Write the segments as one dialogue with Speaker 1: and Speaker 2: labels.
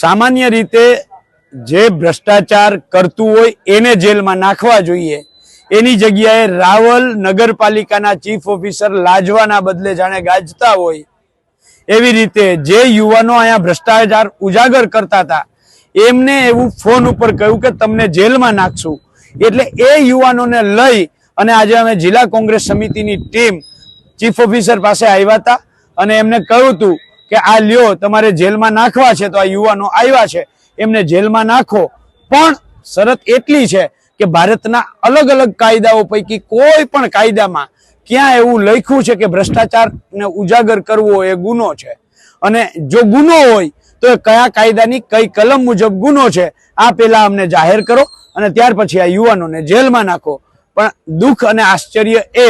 Speaker 1: સામાન્ય રીતે જે ભ્રષ્ટાચાર કરતું હોય એને જેલમાં નાખવા જોઈએ, એની જગ્યાએ રાવલ નગરપાલિકાના ચીફ ઓફિસર લાજવાના બદલે જાણે ગાજતા હોય એવી રીતે જે યુવાનો અહીંયા ભ્રષ્ટાચાર ઉજાગર કરતા હતા એમને એવું ફોન ઉપર કહ્યું કે તમને જેલમાં નાખશું. એટલે એ યુવાનોને લઈ અને આજે અમે જિલ્લા કોંગ્રેસ સમિતિની ટીમ ચીફ ઓફિસર પાસે આવ્યા હતા અને એમને કહ્યું હતું કે આ લ્યો તમારે જેલમાં નાખવા છે, તો આ યુવાનો આવ્યા છે એમને જેલમાં નાખો, પણ શરત એટલી છે કે ભારતના અલગ અલગ કાયદાઓ પૈકી કોઈ પણ કાયદામાં ક્યાં એવું લખ્યું છે કે ભ્રષ્ટાચારને ઉજાગર કરવો એ ગુનો છે, અને જો ગુનો હોય તો એ કયા કાયદાની કઈ કલમ મુજબ ગુનો છે આ પહેલા અમને જાહેર કરો અને ત્યાર પછી આ યુવાનોને જેલમાં નાખો. પણ દુઃખ અને આશ્ચર્ય એ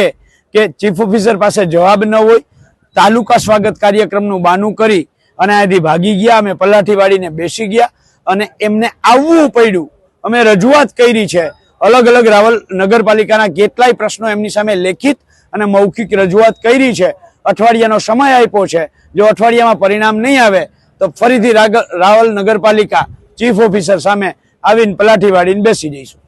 Speaker 1: કે ચીફ ઓફિસર પાસે જવાબ ન હોય, તાલુકા સ્વાગત કાર્યક્રમનું બહાનું કરી અને અહીંથી ભાગી ગયા. અમે પલાઠી વાળીને બેસી ગયા અને એમને આવવું પડ્યું. અમે રજૂઆત કરી છે, અલગ અલગ રાવલ નગરપાલિકાના કેટલાય પ્રશ્નો એમની સામે લેખિત અને મૌખિક રજૂઆત કરી છે. અઠવાડિયાનો સમય આપ્યો છે, જો અઠવાડિયામાં પરિણામ નહીં આવે તો ફરીથી રાવલ નગરપાલિકા ચીફ ઓફિસર સામે આવીને પલાઠી વાળીને બેસી જઈશું.